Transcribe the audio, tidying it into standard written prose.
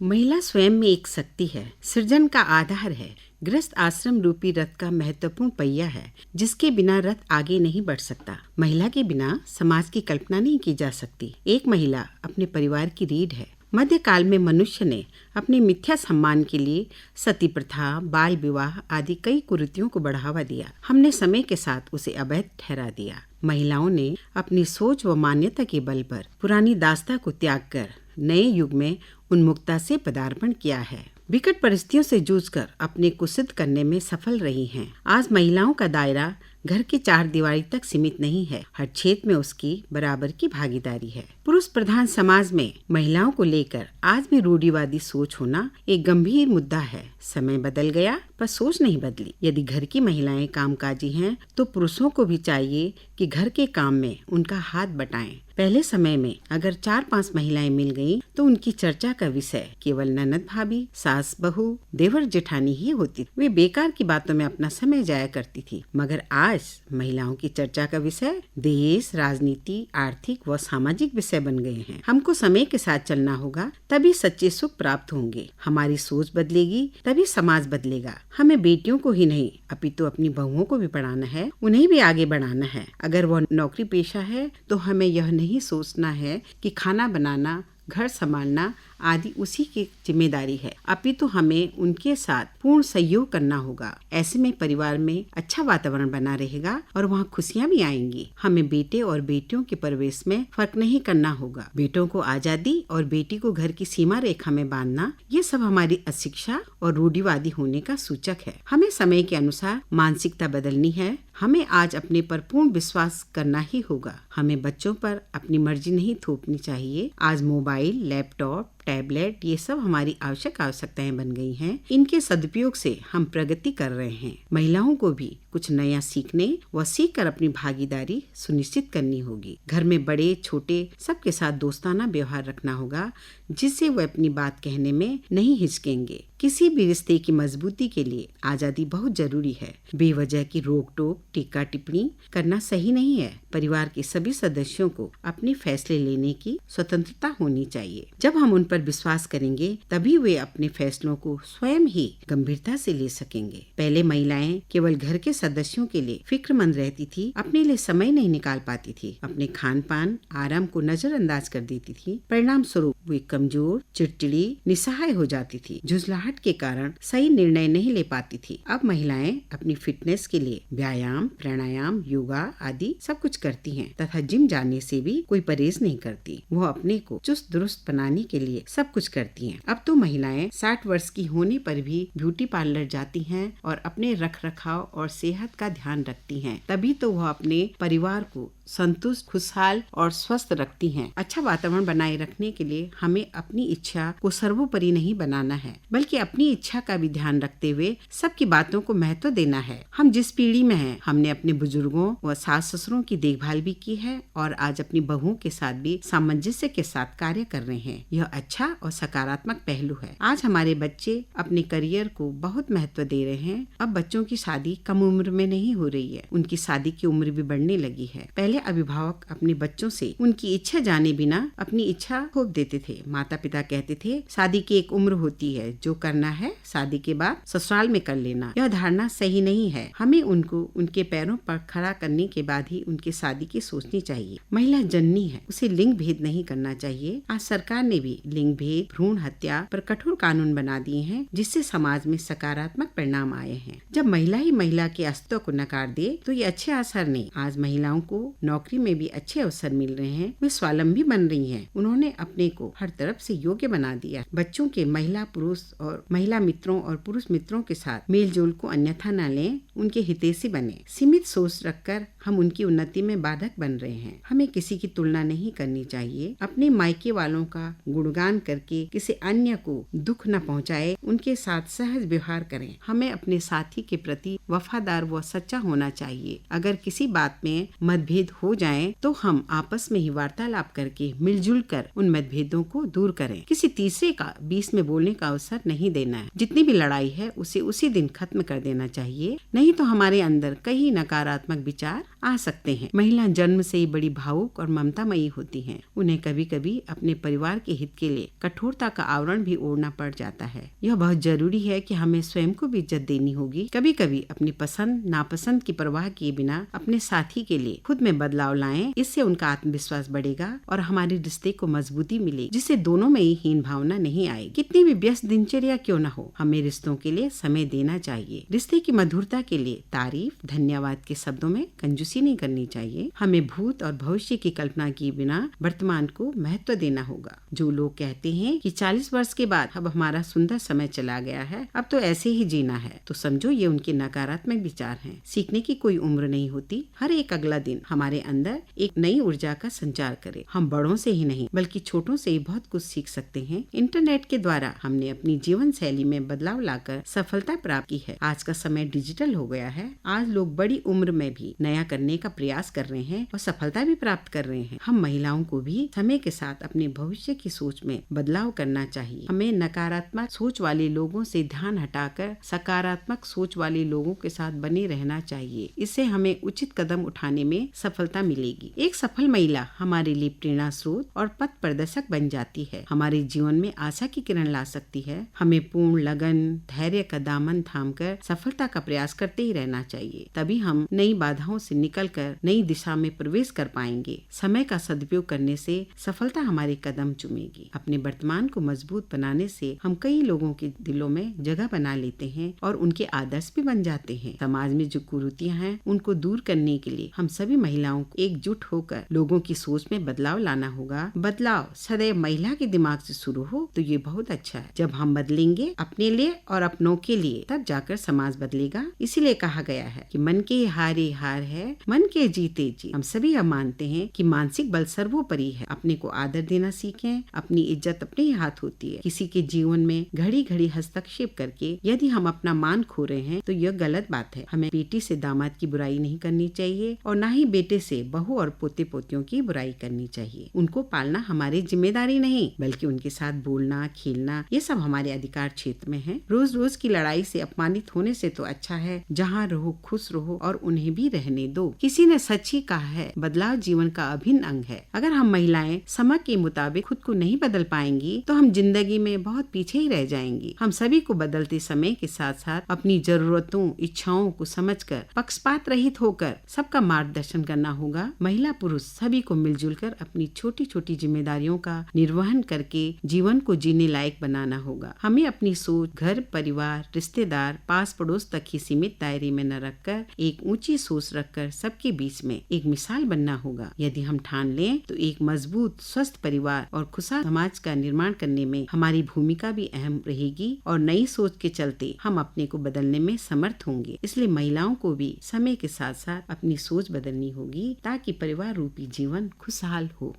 महिला स्वयं में एक शक्ति है, सृजन का आधार है, गृहस्थ आश्रम रूपी रथ का महत्वपूर्ण पहिया है, जिसके बिना रथ आगे नहीं बढ़ सकता। महिला के बिना समाज की कल्पना नहीं की जा सकती। एक महिला अपने परिवार की रीढ़ है। मध्यकाल में मनुष्य ने अपने मिथ्या सम्मान के लिए सती प्रथा, बाल विवाह आदि कई कुरीतियों को बढ़ावा दिया। हमने समय के साथ उसे अवैध ठहरा दिया। महिलाओं ने अपनी सोच व मान्यता के बल पर पुरानी दास्ता को त्याग कर नए युग में उन्मुक्ता से पदार्पण किया है। विकट परिस्थितियों से जूझकर अपने को सिद्ध करने में सफल रही हैं। आज महिलाओं का दायरा घर के चार दीवारी तक सीमित नहीं है। हर क्षेत्र में उसकी बराबर की भागीदारी है। पुरुष प्रधान समाज में महिलाओं को लेकर आज भी रूढ़िवादी सोच होना एक गंभीर मुद्दा है। समय बदल गया पर सोच नहीं बदली। यदि घर की महिलाएं कामकाजी हैं, तो पुरुषों को भी चाहिए कि घर के काम में उनका हाथ बटाएं। पहले समय में अगर 4-5 महिलाएं मिल गईं, तो उनकी चर्चा का विषय केवल ननद भाभी, सास बहू, देवर जेठानी ही होती। वे बेकार की बातों में अपना समय जाया करती थी। मगर आज महिलाओं की चर्चा का विषय देश, राजनीति, आर्थिक व सामाजिक विषय बन गए हैं। हमको समय के साथ चलना होगा, तभी सच्चे सुख प्राप्त होंगे। हमारी सोच बदलेगी, तभी समाज बदलेगा। हमें बेटियों को ही नहीं, अपितु अपनी बहुओं को भी पढ़ाना है, उन्हें भी आगे बढ़ाना है। अगर वह नौकरी पेशा है, तो हमें यह नहीं सोचना है कि खाना बनाना, घर संभालना आदि उसी की जिम्मेदारी है, अपितु हमें उनके साथ पूर्ण सहयोग करना होगा। ऐसे में परिवार में अच्छा वातावरण बना रहेगा और वहाँ खुशियाँ भी आएंगी। हमें बेटे और बेटियों के परिवेश में फर्क नहीं करना होगा। बेटों को आजादी और बेटी को घर की सीमा रेखा में बांधना, ये सब हमारी अशिक्षा और रूढ़िवादी होने का सूचक है। हमें समय के अनुसार मानसिकता बदलनी है। हमें आज अपने पर पूर्ण विश्वास करना ही होगा। हमें बच्चों पर अपनी मर्जी नहीं थोपनी चाहिए। आज मोबाइल, लैपटॉप, टैबलेट, ये सब हमारी आवश्यकताएं बन गई हैं। इनके सदुपयोग से हम प्रगति कर रहे हैं। महिलाओं को भी कुछ नया सीखने व सीख कर अपनी भागीदारी सुनिश्चित करनी होगी। घर में बड़े छोटे सबके साथ दोस्ताना व्यवहार रखना होगा, जिससे वे अपनी बात कहने में नहीं हिचकेंगे। किसी भी रिश्ते की मजबूती के लिए आजादी बहुत जरूरी है। बेवजह की रोक टोक, टीका टिप्पणी करना सही नहीं है। परिवार के सभी सदस्यों को अपने फैसले लेने की स्वतंत्रता होनी चाहिए। जब हम उन पर विश्वास करेंगे, तभी वे अपने फैसलों को स्वयं ही गंभीरता से ले सकेंगे। पहले महिलाएं केवल घर के सदस्यों के लिए फिक्रमंद रहती थी, अपने लिए समय नहीं निकाल पाती थी, अपने खान पान, आराम को नजरअंदाज कर देती थी। परिणाम स्वरूप वे कमजोर, चिड़चिड़ी, निस्सहाय हो जाती थी। झुंझलाहट के कारण सही निर्णय नहीं ले पाती थी। अब महिलाएं अपनी फिटनेस के लिए व्यायाम, प्राणायाम, योगा आदि सब कुछ करती हैं तथा जिम जाने से भी कोई परहेज नहीं करती। वह अपने को चुस्त दुरुस्त बनाने के लिए सब कुछ करती हैं। अब तो महिलाएं 60 वर्ष की होने पर भी ब्यूटी पार्लर जाती हैं और अपने रख रखाव और सेहत का ध्यान रखती हैं। तभी तो वह अपने परिवार को संतुष्ट, खुशहाल और स्वस्थ रखती हैं। अच्छा वातावरण बनाए रखने के लिए हमें अपनी इच्छा को सर्वोपरि नहीं बनाना है, बल्कि अपनी इच्छा का भी ध्यान रखते हुए सबकी बातों को महत्व देना है। हम जिस पीढ़ी में हैं, हमने अपने बुजुर्गों व सास ससुरों की देखभाल भी की है और आज अपनी बहुओं के साथ भी सामंजस्य के साथ कार्य कर रहे हैं। यह अच्छा और सकारात्मक पहलू है। आज हमारे बच्चे अपने करियर को बहुत महत्व दे रहे हैं। अब बच्चों की शादी कम उम्र में नहीं हो रही है, उनकी शादी की उम्र भी बढ़ने लगी है। पहले अभिभावक अपने बच्चों से उनकी इच्छा जाने बिना अपनी इच्छा थोप देते थे। माता पिता कहते थे, शादी की एक उम्र होती है, जो करना है शादी के बाद ससुराल में कर लेना। यह धारणा सही नहीं है। हमें उनको उनके पैरों पर खड़ा करने के बाद ही उनकी शादी की सोचनी चाहिए। महिला जननी है, उसे लिंग भेद नहीं करना चाहिए। आज सरकार ने भी लिंग भेद, भ्रूण हत्या पर कठोर कानून बना दिए हैं, जिससे समाज में सकारात्मक परिणाम आए हैं। जब महिला ही महिला के अस्तित्व को नकार दे, तो ये अच्छे असर नहीं। आज महिलाओं को नौकरी में भी अच्छे अवसर मिल रहे हैं। वे स्वावलंबी बन रही हैं। उन्होंने अपने को हर तरफ से योग्य बना दिया। बच्चों के महिला पुरुष और महिला मित्रों और पुरुष मित्रों के साथ मेल जोल को अन्यथा न लें, उनके हितैषी बने। सीमित सोच रखकर हम उनकी उन्नति में बाधक बन रहे हैं। हमें किसी की तुलना नहीं करनी चाहिए। अपने मायके वालों का गुणगान करके किसी अन्य को दुख न पहुंचाए, उनके साथ सहज व्यवहार करें। हमें अपने साथी के प्रति वफादार व सच्चा होना चाहिए। अगर किसी बात में मतभेद हो जाए, तो हम आपस में ही वार्तालाप करके मिलजुल कर उन मतभेदों को दूर करें। किसी तीसरे का बीच में बोलने का अवसर नहीं देना है। जितनी भी लड़ाई है, उसे उसी दिन खत्म कर देना चाहिए, नहीं तो हमारे अंदर कई नकारात्मक विचार आ सकते हैं। महिला जन्म से ही बड़ी भावुक और ममतामयी होती हैं। उन्हें कभी कभी अपने परिवार के हित के लिए कठोरता का आवरण भी ओढ़ना पड़ जाता है। यह बहुत जरूरी है कि हमें स्वयं को भी इज्जत देनी होगी। कभी कभी अपनी पसंद नापसंद की परवाह किए बिना अपने साथी के लिए खुद में बदलाव लाएं। इससे उनका आत्मविश्वास बढ़ेगा और हमारे रिश्ते को मजबूती मिलेगी, जिससे दोनों में ही हीन भावना नहीं आएगी। कितनी भी व्यस्त दिनचर्या क्यों न हो, हमें रिश्तों के लिए समय देना चाहिए। रिश्ते की मधुरता के लिए तारीफ, धन्यवाद के शब्दों में कंजूसी नहीं करनी चाहिए। हमें भूत और भविष्य की कल्पना किए बिना वर्तमान को महत्व देना होगा। जो लोग कहते हैं कि 40 वर्ष के बाद अब हमारा सुंदर समय चला गया है, अब तो ऐसे ही जीना है, तो समझो ये उनके नकारात्मक विचार हैं। सीखने की कोई उम्र नहीं होती। हर एक अगला दिन हमारे अंदर एक नई ऊर्जा का संचार करे। हम बड़ों से ही नहीं बल्कि छोटों से ही बहुत कुछ सीख सकते हैं। इंटरनेट के द्वारा हमने अपनी जीवन शैली में बदलाव लाकर सफलता प्राप्त की है। आज का समय डिजिटल हो गया है। आज लोग बड़ी उम्र में भी नया करने का प्रयास कर रहे हैं और सफलता भी प्राप्त कर रहे हैं। हम महिलाओं को भी समय के साथ अपने भविष्य की सोच में बदलाव करना चाहिए। हमें नकारात्मक सोच वाले लोगों से ध्यान हटाकर सकारात्मक सोच वाले लोगों के साथ बने रहना चाहिए। इससे हमें उचित कदम उठाने में सफलता मिलेगी। एक सफल महिला हमारे लिए प्रेरणा स्रोत और पथ प्रदर्शक बन जाती है। हमारे जीवन में आशा की किरण ला सकती है। हमें पूर्ण लगन, धैर्य का दामन थामकर सफलता का प्रयास करते ही रहना चाहिए। तभी हम नई बाधाओं से निकलकर नई दिशा में प्रवेश कर पाएंगे। समय का सदुपयोग करने से सफलता हमारे कदम चूमेगी। अपने वर्तमान को मजबूत बनाने से हम कई लोगों के दिलों में जगह बना लेते हैं और उनके आदर्श भी बन जाते हैं। समाज में जो कुरीतियां हैं उनको दूर करने के लिए हम सभी महिलाओं को एकजुट होकर लोगों की सोच में बदलाव लाना होगा। बदलाव सदैव महिला के दिमाग से शुरू हो तो ये बहुत अच्छा है। जब हम बदलेंगे अपने लिए और अपनों के लिए, तब जाकर समाज बदलेगा। इसीलिए कहा गया है कि मन के हारे हार है, मन के जीते जी। हम सभी यह मानते हैं कि मानसिक बल सर्वोपरि है। अपने को आदर देना सीखें। अपनी इज्जत अपने ही हाथ होती है। किसी के जीवन में घड़ी घड़ी हस्तक्षेप करके यदि हम अपना मान खो रहे हैं तो यह गलत बात है। हमें बेटी से दामाद की बुराई नहीं करनी चाहिए और न ही बेटे से बहू और पोते पोतियों की बुराई करनी चाहिए। उनको पालना हमारी जिम्मेदारी नहीं बल्कि उनके साथ बोलना खेलना ये सब हमारे अधिकार क्षेत्र में है। रोज रोज की लड़ाई से अपमानित होने से तो अच्छा है जहाँ रहो खुश रहो और उन्हें भी रहने दो। किसी ने सच ही कहा है, बदलाव जीवन का अभिन्न अंग है। अगर हम महिलाएं समय के मुताबिक खुद को नहीं बदल पाएंगी तो हम जिंदगी में बहुत पीछे ही रह जाएंगी। हम सभी को बदलते समय के साथ साथ अपनी जरूरतों इच्छाओं को समझकर पक्षपात रहित होकर सबका मार्गदर्शन करना होगा। महिला पुरुष सभी को मिलजुल कर अपनी छोटी छोटी जिम्मेदारियों का निर्वहन करके जीवन को जीने लायक बनाना होगा। हमें अपनी सोच घर परिवार रिश्तेदार पास पड़ोस तक ही सीमित दायरे में न रखकर एक ऊंची सोच रखकर सबके बीच में एक मिसाल बनना होगा। यदि हम ठान लें तो एक मजबूत स्वस्थ परिवार और खुशहाल समाज का निर्माण करने में हमारी भूमिका भी अहम रहेगी और नई सोच के चलते हम अपने को बदलने में समर्थ होंगे। इसलिए महिलाओं को भी समय के साथ साथ अपनी सोच बदलनी होगी ताकि परिवार रूपी जीवन खुशहाल हो।